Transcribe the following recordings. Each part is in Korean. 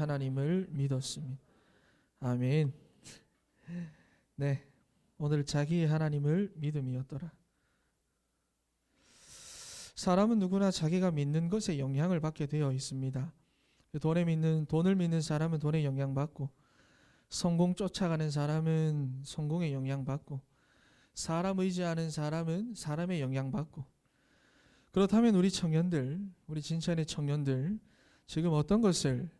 하나님을 믿었습니다. 아멘. 네, 오늘 자기의 하나님을 믿음이었더라. 사람은 누구나 자기가 믿는 것에 영향을 받게 되어 있습니다. 돈을 믿는 사람은 돈에 영향받고, 성공 쫓아가는 사람은 성공에 영향받고, 사람 의지하는 사람은 사람의 영향받고. 그렇다면 우리 청년들, 우리 진천의 청년들, 지금 어떤 것을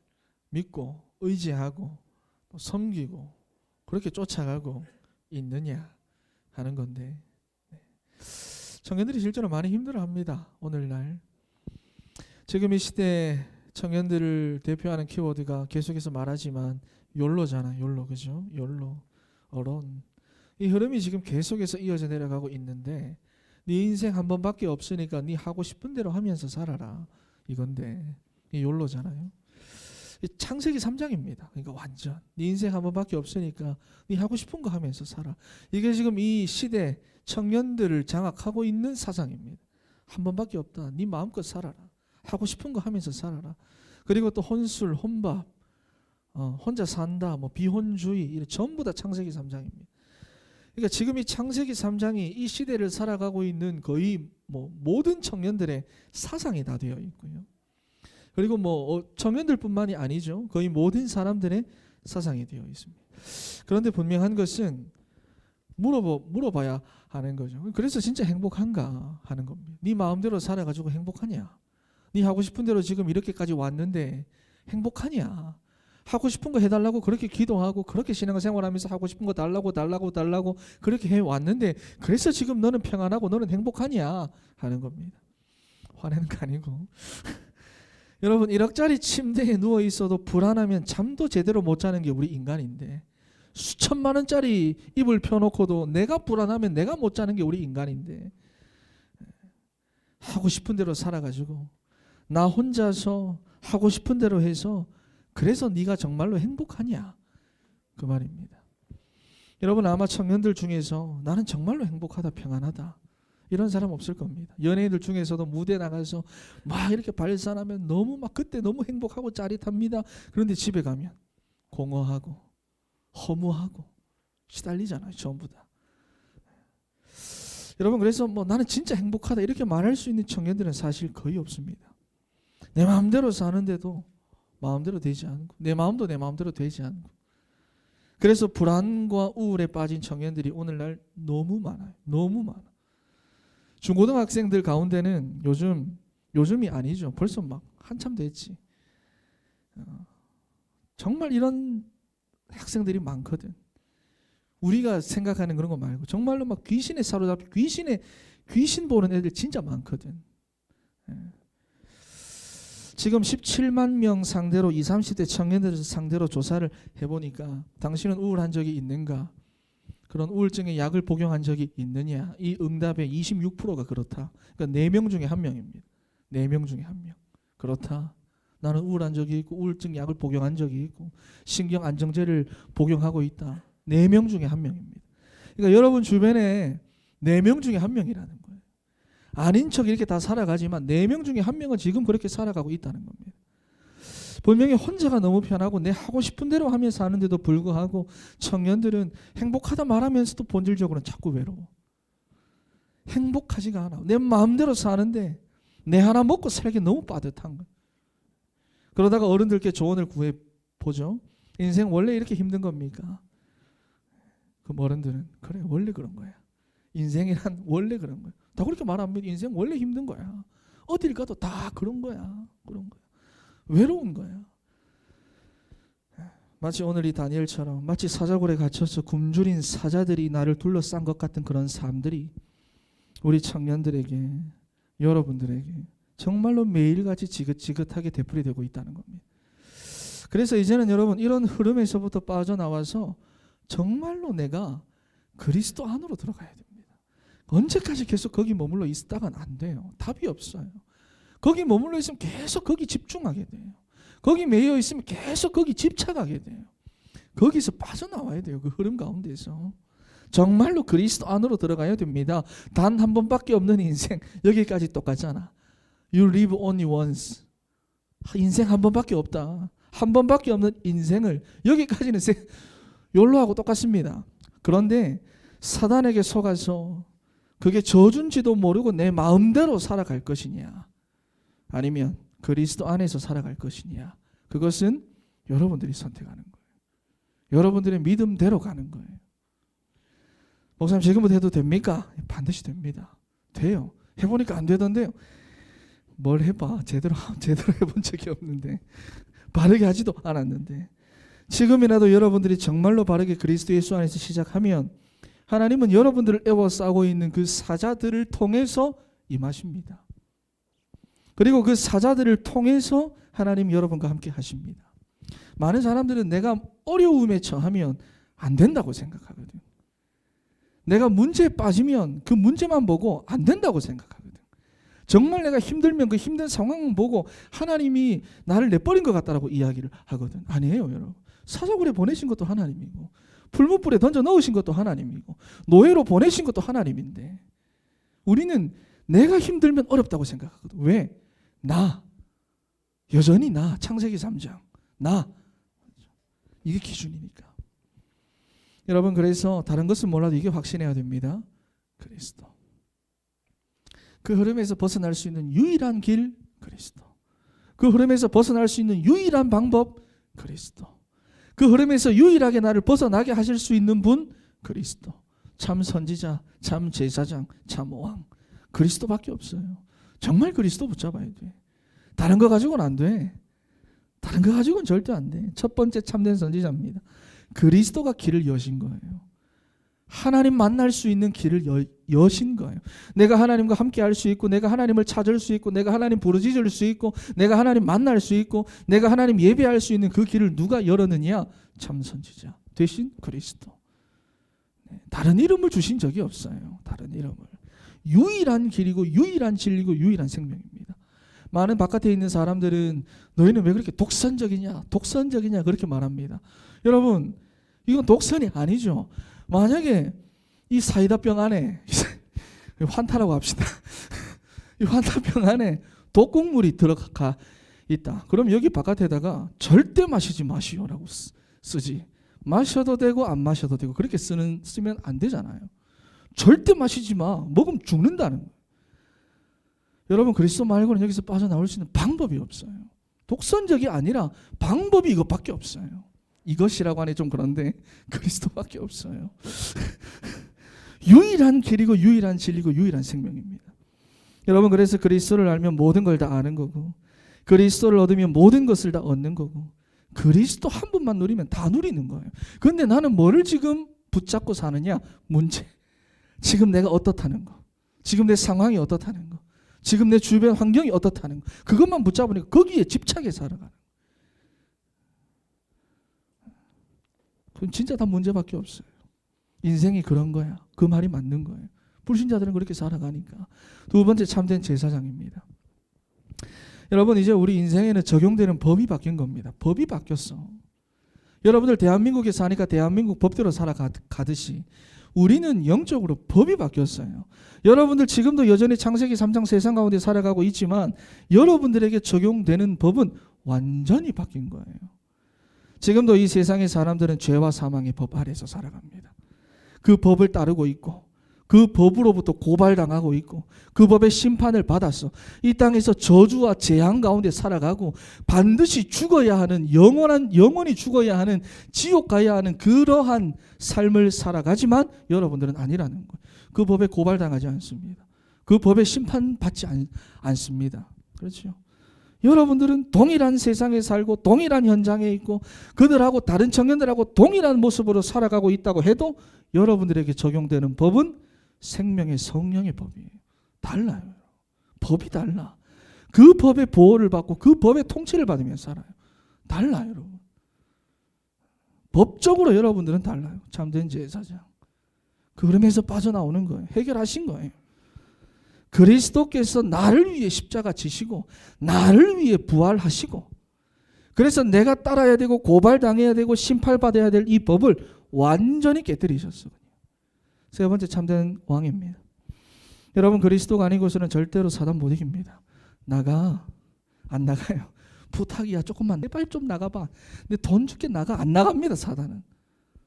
믿고 의지하고 또 섬기고 그렇게 쫓아가고 있느냐 하는 건데, 청년들이 실제로 많이 힘들어합니다. 오늘날 지금 이 시대 청년들을 대표하는 키워드가 계속해서 말하지만 욜로잖아. 욜로, 그죠? 욜로, 어론. 이 흐름이 지금 계속해서 이어져 내려가고 있는데, 네 인생 한 번밖에 없으니까 네 하고 싶은 대로 하면서 살아라 이건데, 이 욜로잖아요. 창세기 3장입니다. 그러니까 완전 네 인생 한 번밖에 없으니까 네 하고 싶은 거 하면서 살아. 이게 지금 이 시대 청년들을 장악하고 있는 사상입니다. 한 번밖에 없다. 네 마음껏 살아라. 하고 싶은 거 하면서 살아라. 그리고 또 혼술, 혼밥, 혼자 산다, 뭐 비혼주의, 이런 전부 다 창세기 3장입니다. 그러니까 지금 이 창세기 3장이 이 시대를 살아가고 있는 거의 뭐 모든 청년들의 사상이 다 되어 있고요. 그리고 뭐 청년들뿐만이 아니죠. 거의 모든 사람들의 사상이 되어 있습니다. 그런데 분명한 것은 물어봐야 하는 거죠. 그래서 진짜 행복한가 하는 겁니다. 네 마음대로 살아가지고 행복하냐? 네 하고 싶은 대로 지금 이렇게까지 왔는데 행복하냐? 하고 싶은 거 해달라고 그렇게 기도하고 그렇게 신앙생활하면서 하고 싶은 거 달라고 그렇게 해왔는데, 그래서 지금 너는 평안하고 너는 행복하냐 하는 겁니다. 화내는 거 아니고 여러분, 1억짜리 침대에 누워 있어도 불안하면 잠도 제대로 못 자는 게 우리 인간인데, 수천만 원짜리 이불 펴놓고도 내가 불안하면 내가 못 자는 게 우리 인간인데, 하고 싶은 대로 살아가지고 나 혼자서 하고 싶은 대로 해서 그래서 네가 정말로 행복하냐 그 말입니다. 여러분, 아마 청년들 중에서 나는 정말로 행복하다, 평안하다 이런 사람 없을 겁니다. 연예인들 중에서도 무대 나가서 막 이렇게 발산하면 너무 막 그때 너무 행복하고 짜릿합니다. 그런데 집에 가면 공허하고 허무하고 시달리잖아요, 전부 다. 여러분, 그래서 뭐 나는 진짜 행복하다 이렇게 말할 수 있는 청년들은 사실 거의 없습니다. 내 마음대로 사는데도 마음대로 되지 않고, 내 마음도 내 마음대로 되지 않고, 그래서 불안과 우울에 빠진 청년들이 오늘날 너무 많아요. 너무 많아. 중고등학생들 가운데는 요즘이 아니죠. 벌써 막 한참 됐지. 정말 이런 학생들이 많거든. 우리가 생각하는 그런 거 말고 정말로 막 귀신에 사로잡혀 귀신 보는 애들 진짜 많거든. 지금 17만 명 상대로 20, 30대 청년들을 상대로 조사를 해보니까 당신은 우울한 적이 있는가? 그런 우울증의 약을 복용한 적이 있느냐? 이 응답의 26%가 그렇다. 그러니까 4명 중에 1명입니다. 4명 중에 1명. 그렇다. 나는 우울한 적이 있고 우울증 약을 복용한 적이 있고 신경 안정제를 복용하고 있다. 4명 중에 1명입니다. 그러니까 여러분 주변에 4명 중에 1명이라는 거예요. 아닌 척 이렇게 다 살아가지만 4명 중에 1명은 지금 그렇게 살아가고 있다는 겁니다. 분명히 혼자가 너무 편하고 내 하고 싶은 대로 하면서 사는데도 불구하고 청년들은 행복하다 말하면서도 본질적으로는 자꾸 외로워. 행복하지가 않아. 내 마음대로 사는데 내 하나 먹고 살기 너무 빠듯한 거야. 그러다가 어른들께 조언을 구해보죠. 인생 원래 이렇게 힘든 겁니까? 그럼 어른들은 그래, 원래 그런 거야. 인생이란 원래 그런 거야. 다 그렇게 말합니다. 인생 원래 힘든 거야. 어딜 가도 다 그런 거야. 그런 거야. 외로운 거야. 마치 오늘 이 다니엘처럼 마치 사자굴에 갇혀서 굶주린 사자들이 나를 둘러싼 것 같은 그런 삶들이 우리 청년들에게, 여러분들에게 정말로 매일같이 지긋지긋하게 되풀이되고 있다는 겁니다. 그래서 이제는 여러분, 이런 흐름에서부터 빠져나와서 정말로 내가 그리스도 안으로 들어가야 됩니다. 언제까지 계속 거기 머물러 있다가는 안 돼요. 답이 없어요. 거기 머물러 있으면 계속 거기 집중하게 돼요. 거기 매여 있으면 계속 거기 집착하게 돼요. 거기서 빠져나와야 돼요. 그 흐름 가운데서. 정말로 그리스도 안으로 들어가야 됩니다. 단 한 번밖에 없는 인생. 여기까지 똑같잖아. You live only once. 인생 한 번밖에 없다. 한 번밖에 없는 인생을 여기까지는 욜로하고 똑같습니다. 그런데 사단에게 속아서 그게 저준지도 모르고 내 마음대로 살아갈 것이냐, 아니면 그리스도 안에서 살아갈 것이냐, 그것은 여러분들이 선택하는 거예요. 여러분들의 믿음대로 가는 거예요. 목사님 지금부터 해도 됩니까? 반드시 됩니다. 돼요. 해보니까 안 되던데요. 뭘 해봐. 제대로 해본 적이 없는데, 바르게 하지도 않았는데, 지금이라도 여러분들이 정말로 바르게 그리스도 예수 안에서 시작하면 하나님은 여러분들을 애워싸고 있는 그 사자들을 통해서 임하십니다. 그리고 그 사자들을 통해서 하나님 여러분과 함께 하십니다. 많은 사람들은 내가 어려움에 처하면 안 된다고 생각하거든. 내가 문제에 빠지면 그 문제만 보고 안 된다고 생각하거든. 정말 내가 힘들면 그 힘든 상황만 보고 하나님이 나를 내버린 것 같다라고 이야기를 하거든. 아니에요, 여러분. 사자굴에 보내신 것도 하나님이고, 풀무불에 던져 넣으신 것도 하나님이고, 노예로 보내신 것도 하나님인데, 우리는 내가 힘들면 어렵다고 생각하거든. 왜? 여전히 창세기 3장 이게 기준이니까. 여러분, 그래서 다른 것은 몰라도 이게 확신해야 됩니다. 그리스도. 그 흐름에서 벗어날 수 있는 유일한 길, 그리스도. 그 흐름에서 벗어날 수 있는 유일한 방법, 그리스도. 그 흐름에서 유일하게 나를 벗어나게 하실 수 있는 분, 그리스도. 참 선지자, 참 제사장, 참 왕, 그리스도밖에 없어요. 정말 그리스도 붙잡아야 돼. 다른 거 가지고는 안 돼. 다른 거 가지고는 절대 안 돼. 첫 번째 참된 선지자입니다. 그리스도가 길을 여신 거예요. 하나님 만날 수 있는 길을 여신 거예요. 내가 하나님과 함께 할 수 있고, 내가 하나님을 찾을 수 있고, 내가 하나님 부르짖을 수 있고, 내가 하나님 만날 수 있고, 내가 하나님 예배할 수 있는 그 길을 누가 열었느냐? 참 선지자 대신 그리스도. 다른 이름을 주신 적이 없어요. 다른 이름을. 유일한 길이고 유일한 진리고 유일한 생명입니다. 많은 바깥에 있는 사람들은 너희는 왜 그렇게 독선적이냐 그렇게 말합니다. 여러분, 이건 독선이 아니죠. 만약에 이 사이다병 안에 환타라고 합시다. 이 환타병 안에 독극물이 들어가 있다. 그럼 여기 바깥에다가 절대 마시지 마시오라고 쓰지. 마셔도 되고 안 마셔도 되고 그렇게 쓰면 안 되잖아요. 절대 마시지 마. 먹으면 죽는다는 거예요. 여러분, 그리스도 말고는 여기서 빠져나올 수 있는 방법이 없어요. 독선적이 아니라 방법이 이것밖에 없어요. 이것이라고 하니 좀 그런데 그리스도밖에 없어요. 유일한 길이고 유일한 진리고 유일한 생명입니다. 여러분, 그래서 그리스도를 알면 모든 걸 다 아는 거고, 그리스도를 얻으면 모든 것을 다 얻는 거고, 그리스도 한 분만 누리면 다 누리는 거예요. 그런데 나는 뭐를 지금 붙잡고 사느냐? 문제. 지금 내가 어떻다는 거, 지금 내 상황이 어떻다는 거, 지금 내 주변 환경이 어떻다는 거, 그것만 붙잡으니까 거기에 집착해 살아가는. 그건 진짜 다 문제밖에 없어요. 인생이 그런 거야. 그 말이 맞는 거예요. 불신자들은 그렇게 살아가니까. 두 번째 참된 제사장입니다. 여러분, 이제 우리 인생에는 적용되는 법이 바뀐 겁니다. 법이 바뀌었어. 여러분들 대한민국에 사니까 대한민국 법대로 살아가듯이 우리는 영적으로 법이 바뀌었어요. 여러분들 지금도 여전히 창세기 3장 세상 가운데 살아가고 있지만 여러분들에게 적용되는 법은 완전히 바뀐 거예요. 지금도 이 세상의 사람들은 죄와 사망의 법 아래서 살아갑니다. 그 법을 따르고 있고, 그 법으로부터 고발당하고 있고, 그 법의 심판을 받아서 이 땅에서 저주와 재앙 가운데 살아가고, 반드시 죽어야 하는, 영원히 죽어야 하는, 지옥 가야 하는 그러한 삶을 살아가지만 여러분들은 아니라는 거예요. 그 법에 고발당하지 않습니다. 그 법에 심판받지 않습니다. 그렇죠? 여러분들은 동일한 세상에 살고 동일한 현장에 있고 그들하고 다른 청년들하고 동일한 모습으로 살아가고 있다고 해도 여러분들에게 적용되는 법은 생명의 성령의 법이에요. 달라요. 법이 달라. 그 법의 보호를 받고 그 법의 통치를 받으며 살아요. 달라요, 여러분. 법적으로 여러분들은 달라요. 참된 제사장. 그 흐름에서 빠져나오는 거예요. 해결하신 거예요. 그리스도께서 나를 위해 십자가 지시고 나를 위해 부활하시고, 그래서 내가 따라야 되고 고발당해야 되고 심판받아야 될 이 법을 완전히 깨뜨리셨어요. 세 번째 참된 왕입니다. 여러분, 그리스도가 아니고서는 절대로 사단 못 이깁니다. 안 나가요. 부탁이야, 조금만 빨리 좀 나가봐. 근데 돈 줄게 나가. 안 나갑니다. 사단은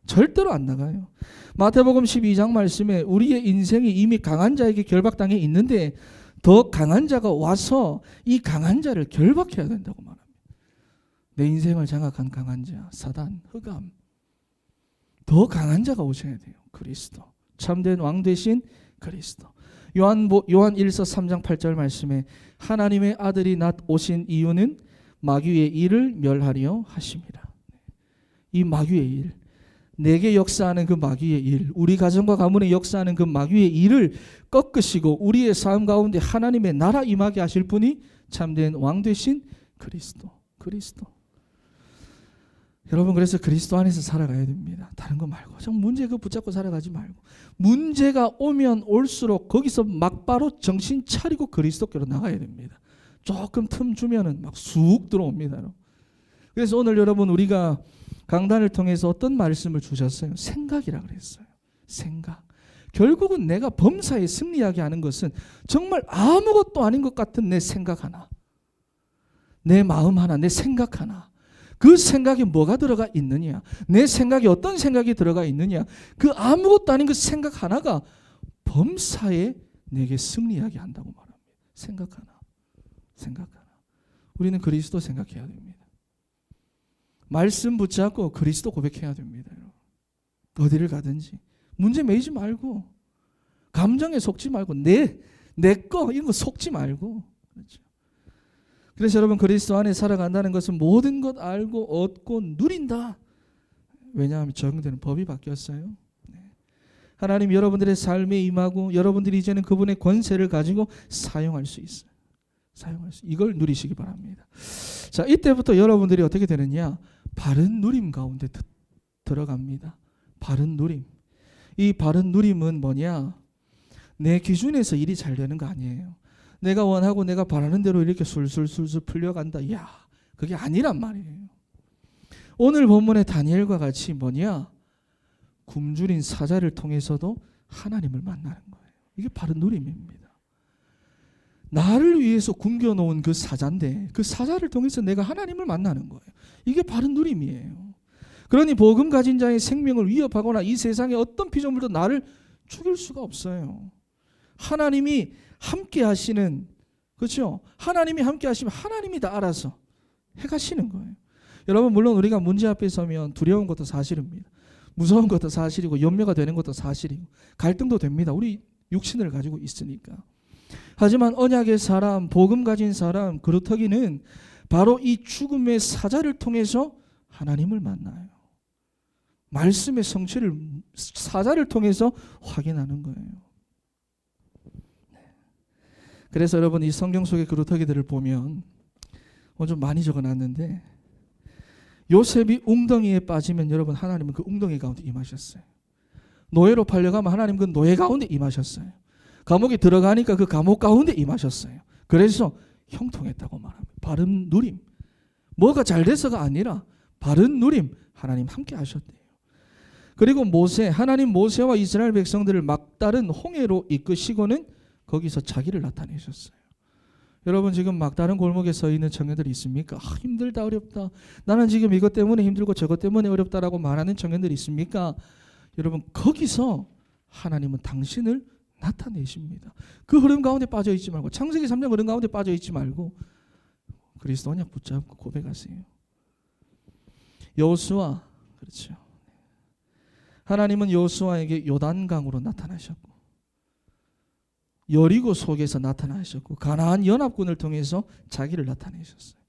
절대로 안 나가요. 마태복음 12장 말씀에 우리의 인생이 이미 강한 자에게 결박당해 있는데 더 강한 자가 와서 이 강한 자를 결박해야 된다고 말합니다. 내 인생을 장악한 강한 자, 사단, 흑암. 더 강한 자가 오셔야 돼요. 그리스도. 참된 왕 되신 그리스도. 요한 1서 3장 8절 말씀에 하나님의 아들이 오신 이유는 마귀의 일을 멸하려 하심이라. 이 마귀의 일, 내게 역사하는 그 마귀의 일, 우리 가정과 가문에 역사하는 그 마귀의 일을 꺾으시고 우리의 삶 가운데 하나님의 나라 임하게 하실 분이 참된 왕 되신 그리스도. 여러분, 그래서 그리스도 안에서 살아가야 됩니다. 다른 거 말고. 정 문제 그 붙잡고 살아가지 말고. 문제가 오면 올수록 거기서 막바로 정신 차리고 그리스도께로 나가야 됩니다. 조금 틈 주면은 막 쑥 들어옵니다. 그래서 오늘 여러분 우리가 강단을 통해서 어떤 말씀을 주셨어요? 생각이라 그랬어요. 생각. 결국은 내가 범사에 승리하게 하는 것은 정말 아무것도 아닌 것 같은 내 생각 하나, 내 마음 하나, 내 생각 하나. 그 생각에 뭐가 들어가 있느냐, 내 생각에 어떤 생각이 들어가 있느냐, 그 아무것도 아닌 그 생각 하나가 범사에 내게 승리하게 한다고 말합니다. 생각 하나. 우리는 그리스도 생각해야 됩니다. 말씀 붙잡고 그리스도 고백해야 됩니다. 어디를 가든지 문제 매이지 말고, 감정에 속지 말고, 내 거 이런 거 속지 말고. 그렇죠. 그래서 여러분, 그리스도 안에 살아간다는 것은 모든 것 알고 얻고 누린다. 왜냐하면 적용되는 법이 바뀌었어요. 하나님 여러분들의 삶에 임하고 여러분들이 이제는 그분의 권세를 가지고 사용할 수 있어요. 이걸 누리시기 바랍니다. 자, 이때부터 여러분들이 어떻게 되느냐? 바른 누림 가운데 들어갑니다. 바른 누림. 이 바른 누림은 뭐냐? 내 기준에서 일이 잘 되는 거 아니에요. 내가 원하고 내가 바라는 대로 이렇게 술술술술 풀려간다. 이야, 그게 아니란 말이에요. 오늘 본문의 다니엘과 같이 뭐냐? 굶주린 사자를 통해서도 하나님을 만나는 거예요. 이게 바른 누림입니다. 나를 위해서 굶겨놓은 그 사자인데 그 사자를 통해서 내가 하나님을 만나는 거예요. 이게 바른 누림이에요. 그러니 복음 가진 자의 생명을 위협하거나 이 세상의 어떤 피조물도 나를 죽일 수가 없어요. 하나님이 함께 하시는, 그렇죠? 하나님이 함께 하시면 하나님이 다 알아서 해가시는 거예요. 여러분, 물론 우리가 문제 앞에 서면 두려운 것도 사실입니다. 무서운 것도 사실이고 염려가 되는 것도 사실이고 갈등도 됩니다. 우리 육신을 가지고 있으니까. 하지만 언약의 사람, 복음 가진 사람, 그루터기는 바로 이 죽음의 사자를 통해서 하나님을 만나요. 말씀의 성취를 사자를 통해서 확인하는 거예요. 그래서 여러분, 이 성경 속의 그루터기들을 보면 좀 많이 적어놨는데, 요셉이 웅덩이에 빠지면 여러분, 하나님은 그 웅덩이 가운데 임하셨어요. 노예로 팔려가면 하나님 그 노예 가운데 임하셨어요. 감옥에 들어가니까 그 감옥 가운데 임하셨어요. 그래서 형통했다고 말합니다. 바른 누림. 뭐가 잘 돼서가 아니라 바른 누림. 하나님 함께 하셨대요. 그리고 하나님 모세와 이스라엘 백성들을 막다른 홍해로 이끄시고는 거기서 자기를 나타내셨어요. 여러분, 지금 막다른 골목에 서 있는 청년들이 있습니까? 힘들다, 어렵다. 나는 지금 이것 때문에 힘들고 저것 때문에 어렵다라고 말하는 청년들이 있습니까? 여러분, 거기서 하나님은 당신을 나타내십니다. 그 흐름 가운데 빠져 있지 말고, 창세기 3장 흐름 가운데 빠져 있지 말고 그리스도 언약 붙잡고 고백하세요. 여호수아, 그렇죠. 하나님은 여호수아에게 요단강으로 나타나셨고, 여리고 속에서 나타나셨고, 가나안 연합군을 통해서 자기를 나타내셨어요.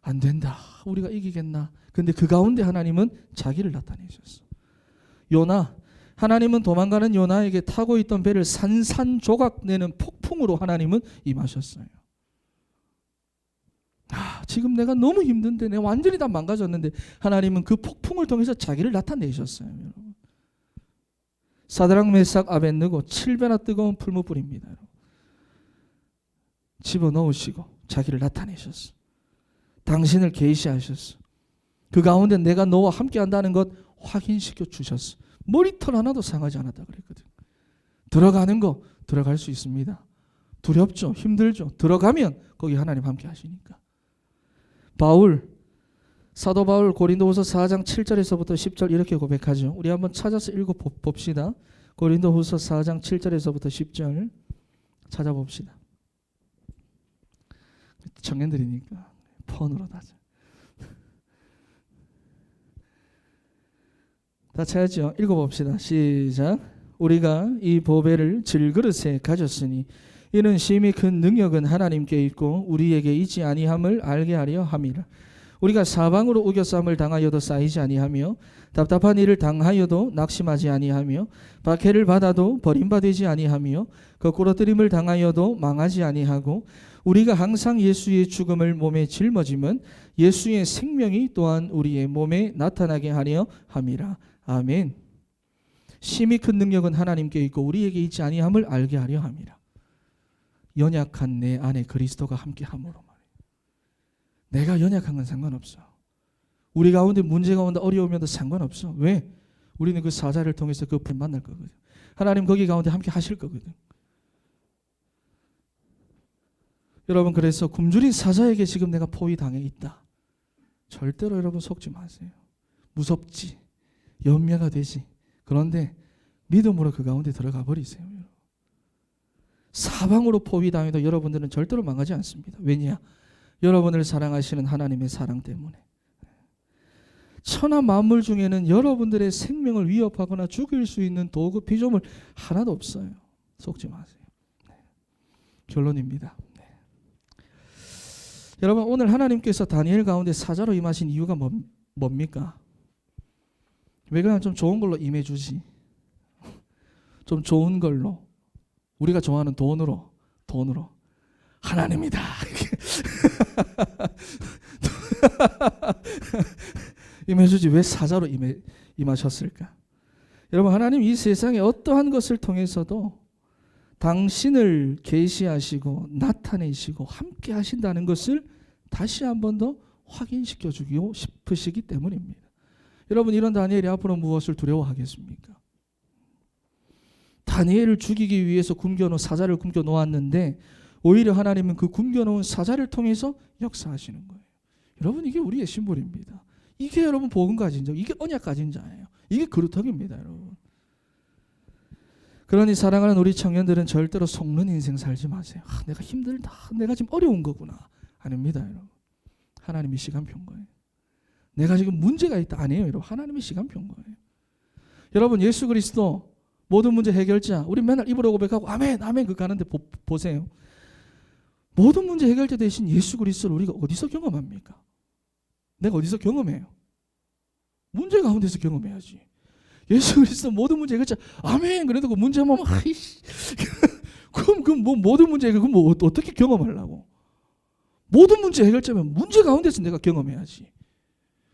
안 된다, 우리가 이기겠나? 근데 그 가운데 하나님은 자기를 나타내셨어. 요나, 하나님은 도망가는 요나에게 타고 있던 배를 산산조각 내는 폭풍으로 하나님은 임하셨어요. 지금 내가 너무 힘든데, 내가 완전히 다 망가졌는데 하나님은 그 폭풍을 통해서 자기를 나타내셨어요. 여러분. 사드락 메삭 아벳느고 7배나 뜨거운 풀무불입니다. 집어넣으시고 자기를 나타내셨어. 당신을 계시하셨어. 그 가운데 내가 너와 함께 한다는 것 확인시켜 주셨어. 머리털 하나도 상하지 않았다 그랬거든. 들어가는 거 들어갈 수 있습니다. 두렵죠, 힘들죠. 들어가면 거기 하나님 함께 하시니까. 사도 바울 고린도후서 4장 7절에서부터 10절 이렇게 고백하죠. 우리 한번 찾아서 읽어 봅시다. 고린도후서 4장 7절에서부터 10절 찾아봅시다. 청년들이니까 폰으로 다 찾았죠? 읽어봅시다. 시작. 우리가 이 보배를 질그릇에 가졌으니 이는 심히 큰 능력은 하나님께 있고 우리에게 있지 아니함을 알게 하려 함이라. 우리가 사방으로 우겨쌈을 당하여도 쌓이지 아니하며 답답한 일을 당하여도 낙심하지 아니하며 박해를 받아도 버림받지 아니하며 거꾸러뜨림을 당하여도 망하지 아니하고 우리가 항상 예수의 죽음을 몸에 짊어지면 예수의 생명이 또한 우리의 몸에 나타나게 하려 함이라. 아멘. 심히 큰 능력은 하나님께 있고 우리에게 있지 아니함을 알게 하려 함이라. 연약한 내 안에 그리스도가 함께함으로 말이에요. 내가 연약한 건 상관없어. 우리 가운데 문제가 온다, 어려움이 온다 상관없어. 왜? 우리는 그 사자를 통해서 그 불 만날 거거든. 하나님 거기 가운데 함께 하실 거거든. 여러분, 그래서 굶주린 사자에게 지금 내가 포위당해 있다. 절대로 여러분 속지 마세요. 무섭지, 염려가 되지. 그런데 믿음으로 그 가운데 들어가 버리세요. 사방으로 포위당해도 여러분들은 절대로 망하지 않습니다. 왜냐? 여러분을 사랑하시는 하나님의 사랑 때문에. 천하 만물 중에는 여러분들의 생명을 위협하거나 죽일 수 있는 도구, 피조물 하나도 없어요. 속지 마세요. 결론입니다. 여러분, 오늘 하나님께서 다니엘 가운데 사자로 임하신 이유가 뭡니까? 왜 그냥 좀 좋은 걸로 임해주지? 좀 좋은 걸로, 우리가 좋아하는 돈으로 하나님이다 임해주지 왜 사자로 임하셨을까? 여러분, 하나님 이 세상에 어떠한 것을 통해서도 당신을 계시하시고 나타내시고 함께 하신다는 것을 다시 한 번 더 확인시켜 주고 싶으시기 때문입니다. 여러분, 이런 다니엘이 앞으로 무엇을 두려워하겠습니까? 다니엘을 죽이기 위해서 굶겨놓은 사자를 굶겨놓았는데 오히려 하나님은 그 굶겨놓은 사자를 통해서 역사하시는 거예요. 여러분, 이게 우리의 심볼입니다. 이게 여러분 복음 가진 자, 이게 언약 가진 자예요. 이게 그루터기입니다, 여러분. 그러니 사랑하는 우리 청년들은 절대로 속는 인생 살지 마세요. 내가 힘들다, 내가 지금 어려운 거구나. 아닙니다, 여러분. 하나님이 시간표인 거예요. 내가 지금 문제가 있다, 아니에요, 여러분. 하나님이 시간표인 거예요. 여러분, 예수 그리스도 모든 문제 해결자, 우리 맨날 입으로 고백하고 아멘 아멘 그 가는데 보세요. 모든 문제 해결자 대신 예수 그리스도를 우리가 어디서 경험합니까? 내가 어디서 경험해요? 문제 가운데서 경험해야지. 예수 그리스도 모든 문제 해결자 아멘 그래도 그 문제만 아이씨 그럼 뭐 모든 문제 해결 뭐 어떻게 경험하려고? 모든 문제 해결자면 문제 가운데서 내가 경험해야지.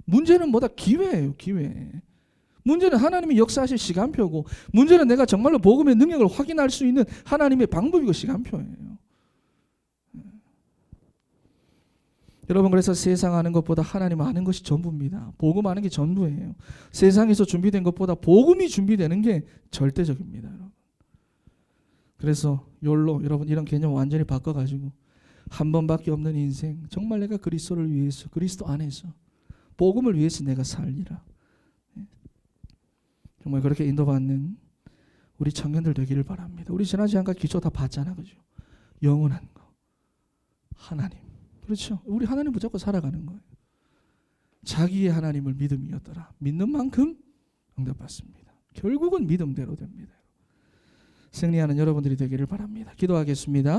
문제는 뭐다? 기회예요, 기회. 문제는 하나님이 역사하실 시간표고, 문제는 내가 정말로 복음의 능력을 확인할 수 있는 하나님의 방법이고 시간표예요. 여러분, 그래서 세상 아는 것보다 하나님 아는 것이 전부입니다. 복음 아는 게 전부예요. 세상에서 준비된 것보다 복음이 준비되는 게 절대적입니다, 여러분. 그래서 욜로, 여러분, 이런 개념 완전히 바꿔가지고 한 번밖에 없는 인생, 정말 내가 그리스도를 위해서, 그리스도 안에서 복음을 위해서 내가 살리라. 정말 그렇게 인도받는 우리 청년들 되기를 바랍니다. 우리 지난 시간까지 기초 다 봤잖아, 그죠? 영원한 거, 하나님, 그렇죠? 우리 하나님 붙잡고 살아가는 거예요. 자기의 하나님을 믿음이었더라. 믿는 만큼 응답받습니다. 결국은 믿음대로 됩니다. 승리하는 여러분들이 되기를 바랍니다. 기도하겠습니다.